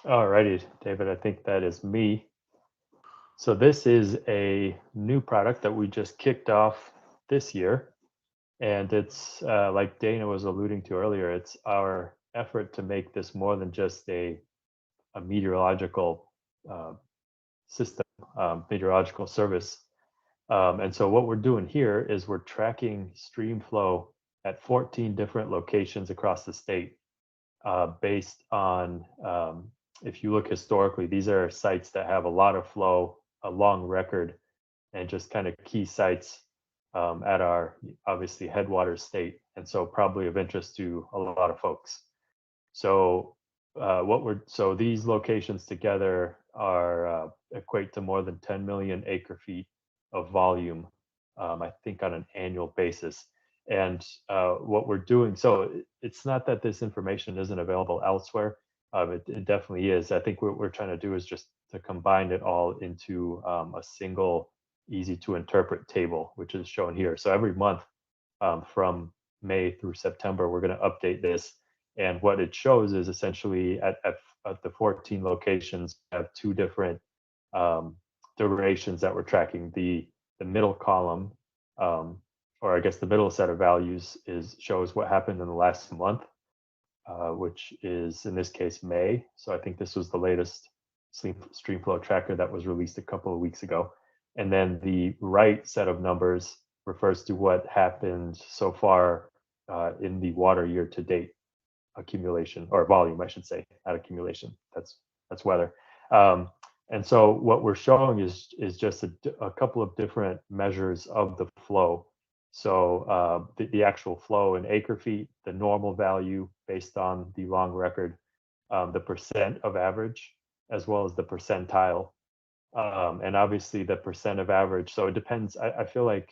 Alrighty, David, I think that is me. So this is a new product that we just kicked off this year, and it's like Dana was alluding to earlier. It's our effort to make this more than just a meteorological uh, system, meteorological service. And so what we're doing here is we're tracking stream flow at 14 different locations across the state, based on, if you look historically, these are sites that have a lot of flow, a long record, and just kind of key sites at our obviously headwaters state. And so probably of interest to a lot of folks. So so these locations together are equate to more than 10 million acre feet of volume, I think on an annual basis. And what we're doing, so it's not that this information isn't available elsewhere. It definitely is. I think what we're trying to do is just to combine it all into a single, easy to interpret table, which is shown here. So every month, from May through September, we're going to update this. And what it shows is essentially at the 14 locations, we have two different um, durations that we're tracking. The middle column, um, or I guess the middle set of values, is shows what happened in the last month, which is in this case May. So I think this was the latest Streamflow tracker that was released a couple of weeks ago. And then the right set of numbers refers to what happened so far in the water year to date accumulation, or volume, I should say, not accumulation. That's weather. Um, and so what we're showing is just a couple of different measures of the flow. So the actual flow in acre feet, the normal value based on the long record, the percent of average, as well as the percentile, and obviously the percent of average. So it depends. I feel like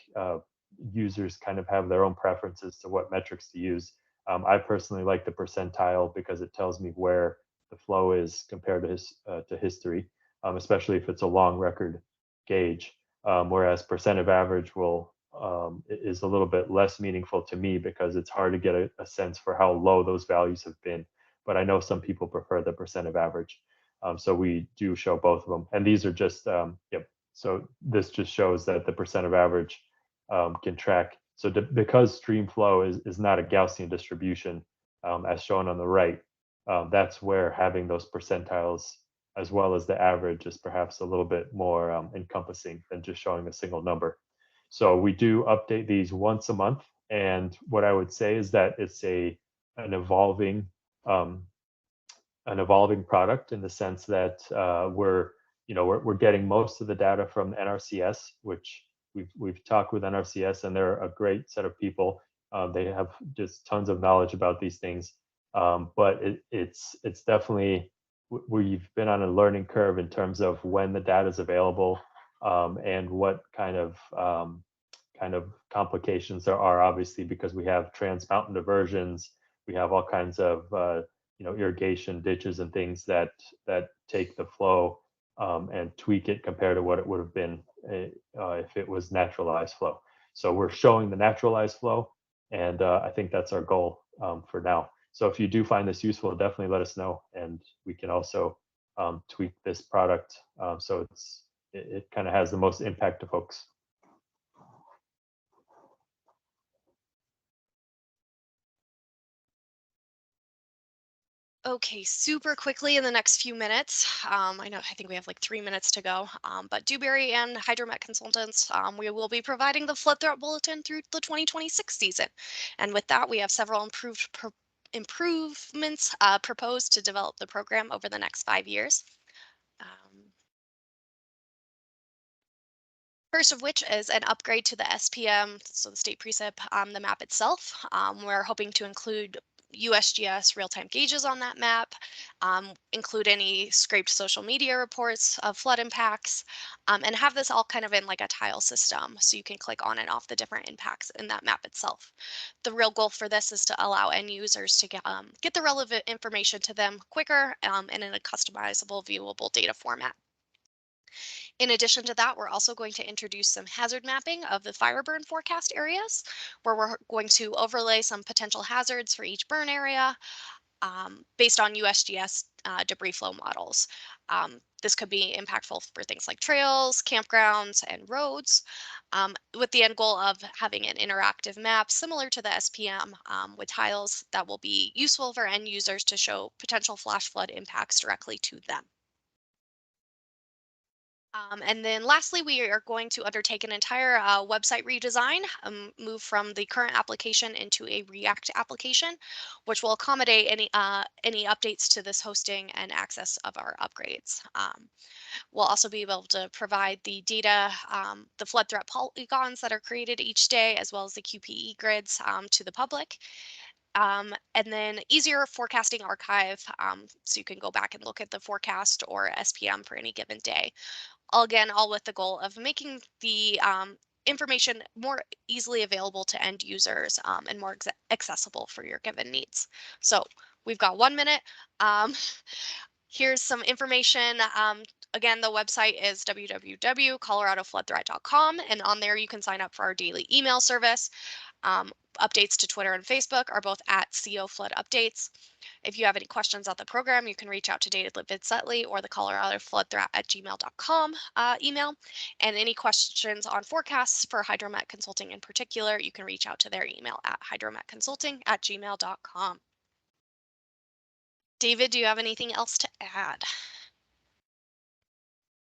users kind of have their own preferences to what metrics to use. I personally like the percentile because it tells me where the flow is compared to history, especially if it's a long record gauge. Whereas percent of average is a little bit less meaningful to me because it's hard to get a sense for how low those values have been. But I know some people prefer the percent of average. So we do show both of them, and these are just yep. So this just shows that the percent of average can track. So because Streamflow is not a Gaussian distribution, as shown on the right, that's where having those percentiles as well as the average is perhaps a little bit more encompassing than just showing a single number. So we do update these once a month, and what I would say is that it's an evolving um, an evolving product in the sense that we're getting most of the data from NRCS, which we've talked with NRCS, and they're a great set of people. They have just tons of knowledge about these things, but it's definitely, we've been on a learning curve in terms of when the data is available, and what kind of complications there are, obviously, because we have trans mountain diversions, we have all kinds of irrigation ditches and things that take the flow, and tweak it compared to what it would have been if it was naturalized flow. So we're showing the naturalized flow, and I think that's our goal for now. So if you do find this useful, definitely let us know, and we can also tweak this product so it kind of has the most impact to folks. Okay, super quickly in the next few minutes. I think we have like 3 minutes to go. But Dewberry and Hydromet Consultants, we will be providing the flood threat bulletin through the 2026 season. And with that, we have several improvements proposed to develop the program over the next 5 years. Um, First of which is an upgrade to the SPM, so the state precip, the map itself. We're hoping to include USGS real-time gauges on that map, include any scraped social media reports of flood impacts, and have this all kind of in like a tile system so you can click on and off the different impacts in that map itself. The real goal for this is to allow end users to get the relevant information to them quicker, and in a customizable, viewable data format. In addition to that, we're also going to introduce some hazard mapping of the fire burn forecast areas, where we're going to overlay some potential hazards for each burn area, based on USGS debris flow models. This could be impactful for things like trails, campgrounds, and roads, with the end goal of having an interactive map similar to the SPM with tiles that will be useful for end users to show potential flash flood impacts directly to them. And then lastly, we are going to undertake an entire website redesign, move from the current application into a React application, which will accommodate any updates to this hosting and access of our upgrades. We'll also be able to provide the data, the flood threat polygons that are created each day, as well as the QPE grids to the public. And then easier forecasting archive, so you can go back and look at the forecast or SPM for any given day. All with the goal of making the information more easily available to end users and more accessible for your given needs. So we've got 1 minute. Here's some information. Again, the website is www.coloradofloodthreat.com, and on there you can sign up for our daily email service. Updates to Twitter and Facebook are both at CO Flood Updates. If you have any questions on the program, you can reach out to David Vidsetley or the Colorado Flood Threat at gmail.com email. And any questions on forecasts for Hydromet Consulting in particular, you can reach out to their email at hydrometconsulting@gmail.com. David, do you have anything else to add?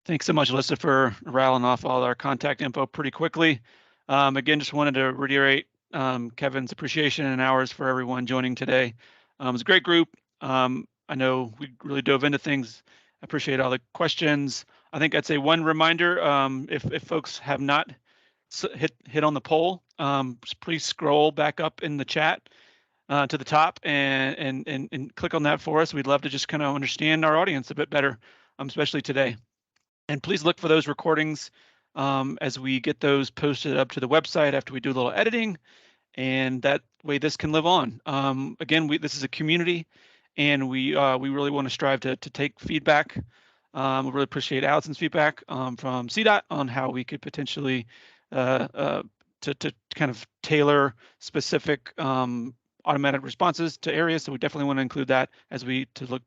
Thanks so much, Alyssa, for rattling off all our contact info pretty quickly. Again, just wanted to reiterate Kevin's appreciation and ours for everyone joining today. It was a great group. I know we really dove into things. I appreciate all the questions. I think I'd say one reminder, if folks have not hit on the poll, please scroll back up in the chat to the top and click on that for us. We'd love to just kind of understand our audience a bit better, especially today. And please look for those recordings as we get those posted up to the website after we do a little editing, and that way this can live on. Again, this is a community, and we really want to strive to take feedback. We really appreciate Allison's feedback from CDOT on how we could potentially to kind of tailor specific automatic responses to areas. So we definitely want to include that as we look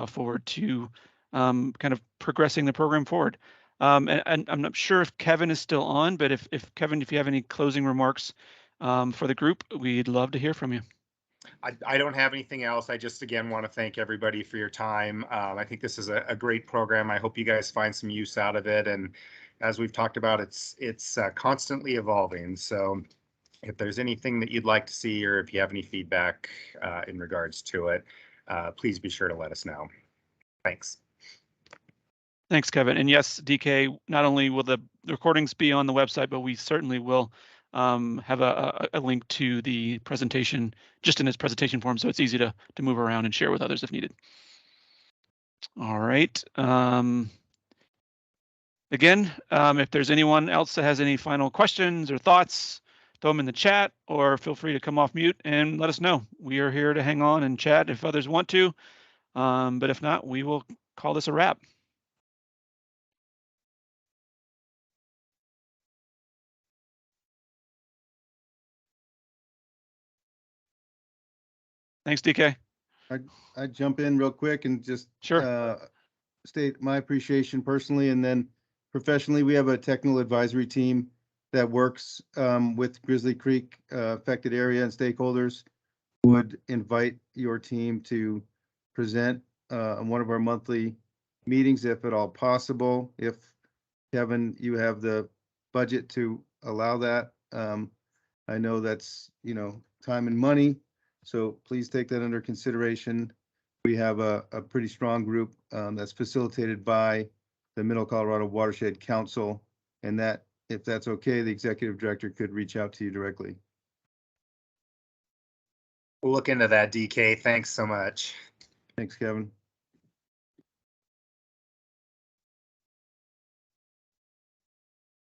forward to kind of progressing the program forward. And I'm not sure if Kevin is still on, but if Kevin, if you have any closing remarks for the group, we'd love to hear from you. I don't have anything else. I just, again, want to thank everybody for your time. I think this is a great program. I hope you guys find some use out of it. And as we've talked about, it's constantly evolving. So if there's anything that you'd like to see, or if you have any feedback in regards to it, please be sure to let us know. Thanks. Thanks, Kevin. And yes, DK, not only will the recordings be on the website, but we certainly will have a link to the presentation just in its presentation form, so it's easy to move around and share with others if needed. All right. Again, if there's anyone else that has any final questions or thoughts, throw them in the chat, or feel free to come off mute and let us know. We are here to hang on and chat if others want to, but if not, we will call this a wrap. Thanks, DK. I'd jump in real quick and just state my appreciation personally, and then professionally. We have a technical advisory team that works with Grizzly Creek affected area and stakeholders. Would invite your team to present on one of our monthly meetings, if at all possible. If Kevin, you have the budget to allow that. I know that's, time and money. So please take that under consideration. We have a pretty strong group that's facilitated by the Middle Colorado Watershed Council, and that, if that's okay, the executive director could reach out to you directly. We'll look into that, DK. Thanks so much. Thanks, Kevin.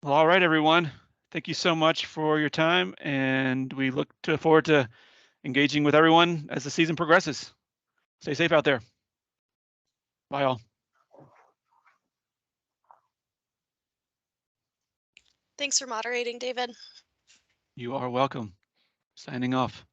Well, all right, everyone. Thank you so much for your time, and we look forward to engaging with everyone as the season progresses. Stay safe out there. Bye all. Thanks for moderating, David. You are welcome. Signing off.